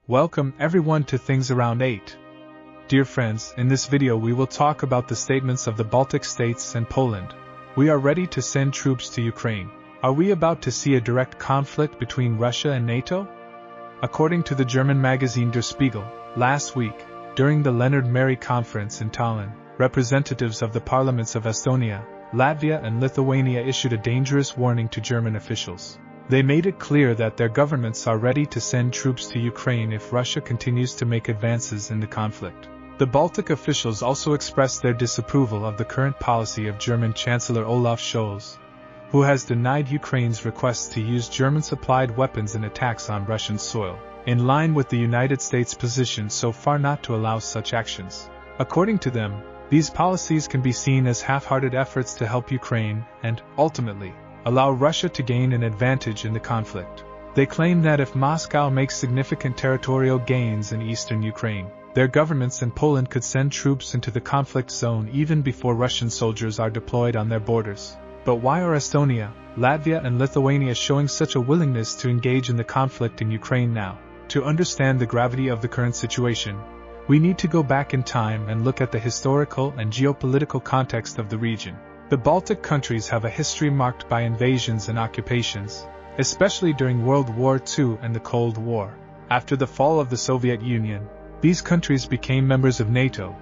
Welcome everyone to Things Around 8. Dear friends, in this video we will talk about the statements of the Baltic States and Poland. We are ready to send troops to Ukraine. Are we about to see a direct conflict between Russia and NATO? According to the German magazine Der Spiegel, last week, during the Leonard Mary conference in Tallinn, representatives of the parliaments of Estonia, Latvia and Lithuania issued a dangerous warning to German officials. They made it clear that their governments are ready to send troops to Ukraine if Russia continues to make advances in the conflict. The Baltic officials also expressed their disapproval of the current policy of German Chancellor Olaf Scholz, who has denied Ukraine's requests to use German-supplied weapons in attacks on Russian soil, in line with the United States' position so far not to allow such actions. According to them, these policies can be seen as half-hearted efforts to help Ukraine and, ultimately, allow Russia to gain an advantage in the conflict. They claim that if Moscow makes significant territorial gains in eastern Ukraine, their governments in Poland could send troops into the conflict zone even before Russian soldiers are deployed on their borders. But why are Estonia, Latvia and Lithuania showing such a willingness to engage in the conflict in Ukraine now? To understand the gravity of the current situation, we need to go back in time and look at the historical and geopolitical context of the region. The Baltic countries have a history marked by invasions and occupations, especially during World War II and the Cold War. After the fall of the Soviet Union, these countries became members of NATO,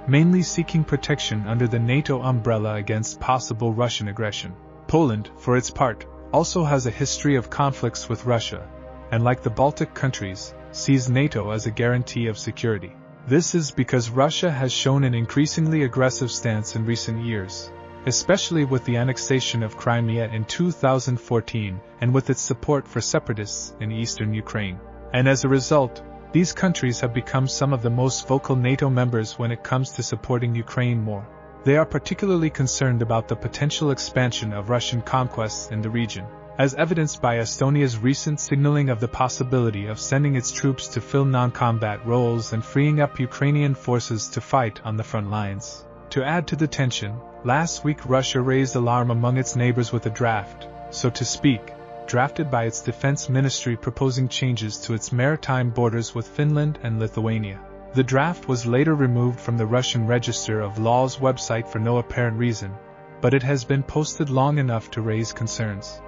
mainly seeking protection under the NATO umbrella against possible Russian aggression. Poland, for its part, also has a history of conflicts with Russia, and like the Baltic countries, sees NATO as a guarantee of security. This is because Russia has shown an increasingly aggressive stance in recent years, especially with the annexation of Crimea in 2014 and with its support for separatists in eastern Ukraine. And as a result, these countries have become some of the most vocal NATO members when it comes to supporting Ukraine more. They are particularly concerned about the potential expansion of Russian conquests in the region, as evidenced by Estonia's recent signaling of the possibility of sending its troops to fill non-combat roles and freeing up Ukrainian forces to fight on the front lines. To add to the tension, last week Russia raised alarm among its neighbors with a draft, so to speak, drafted by its defense ministry proposing changes to its maritime borders with Finland and Lithuania. The draft was later removed from the Russian Register of Laws website for no apparent reason, but it has been posted long enough to raise concerns.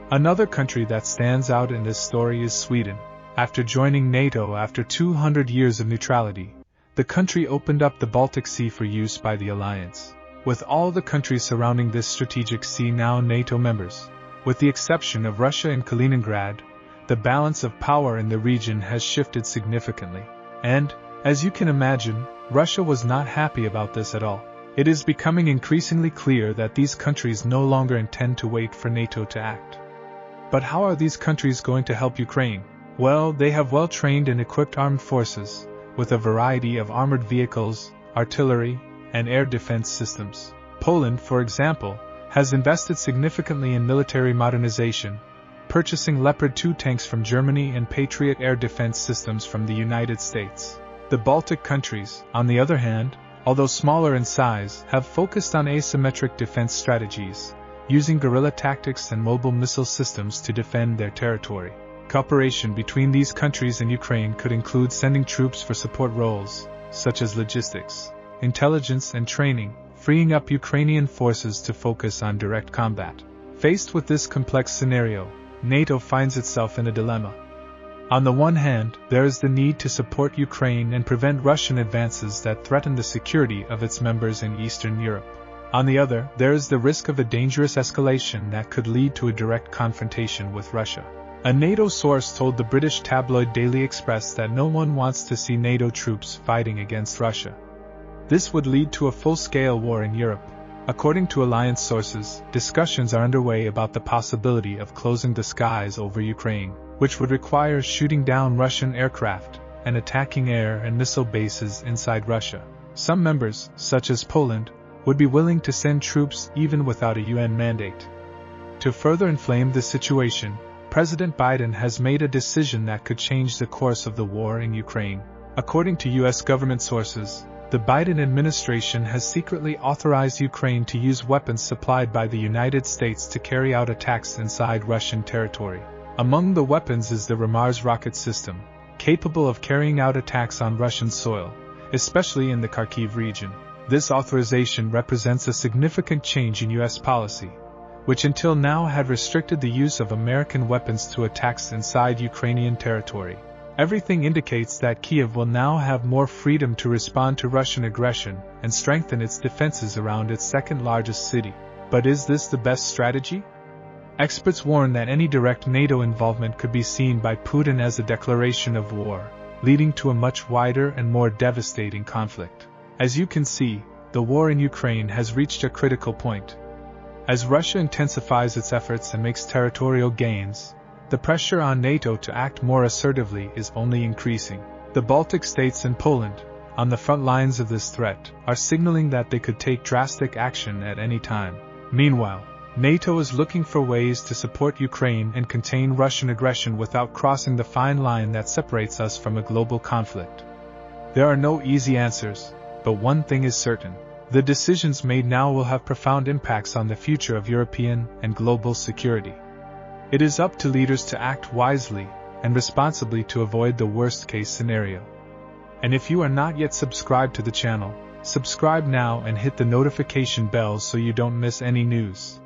Another country that stands out in this story is Sweden. After joining NATO after 200 years of neutrality, the country opened up the Baltic Sea for use by the alliance. With all the countries surrounding this strategic sea now NATO members, with the exception of Russia and Kaliningrad, the balance of power in the region has shifted significantly. And, as you can imagine, Russia was not happy about this at all. It is becoming increasingly clear that these countries no longer intend to wait for NATO to act. But how are these countries going to help Ukraine? Well, they have well-trained and equipped armed forces, with a variety of armored vehicles, artillery, and air defense systems. Poland, for example, has invested significantly in military modernization, purchasing Leopard 2 tanks from Germany and Patriot air defense systems from the United States. The Baltic countries, on the other hand, although smaller in size, have focused on asymmetric defense strategies, using guerrilla tactics and mobile missile systems to defend their territory. Cooperation between these countries and Ukraine could include sending troops for support roles, such as logistics, intelligence and training, freeing up Ukrainian forces to focus on direct combat. Faced with this complex scenario, NATO finds itself in a dilemma. On the one hand, there is the need to support Ukraine and prevent Russian advances that threaten the security of its members in Eastern Europe. On the other, there is the risk of a dangerous escalation that could lead to a direct confrontation with Russia. A NATO source told the British tabloid Daily Express that no one wants to see NATO troops fighting against Russia. This would lead to a full-scale war in Europe. According to alliance sources, discussions are underway about the possibility of closing the skies over Ukraine, which would require shooting down Russian aircraft and attacking air and missile bases inside Russia. Some members, such as Poland, would be willing to send troops even without a UN mandate. To further inflame the situation, President Biden has made a decision that could change the course of the war in Ukraine. According to U.S. government sources, the Biden administration has secretly authorized Ukraine to use weapons supplied by the United States to carry out attacks inside Russian territory. Among the weapons is the HIMARS rocket system, capable of carrying out attacks on Russian soil, especially in the Kharkiv region. This authorization represents a significant change in U.S. policy, which until now had restricted the use of American weapons to attacks inside Ukrainian territory. Everything indicates that Kyiv will now have more freedom to respond to Russian aggression and strengthen its defenses around its second-largest city. But is this the best strategy? Experts warn that any direct NATO involvement could be seen by Putin as a declaration of war, leading to a much wider and more devastating conflict. As you can see, the war in Ukraine has reached a critical point. As Russia intensifies its efforts and makes territorial gains, the pressure on NATO to act more assertively is only increasing. The Baltic States and Poland, on the front lines of this threat, are signaling that they could take drastic action at any time. Meanwhile, NATO is looking for ways to support Ukraine and contain Russian aggression without crossing the fine line that separates us from a global conflict. There are no easy answers, but one thing is certain. The decisions made now will have profound impacts on the future of European and global security. It is up to leaders to act wisely and responsibly to avoid the worst-case scenario. And if you are not yet subscribed to the channel, subscribe now and hit the notification bell so you don't miss any news.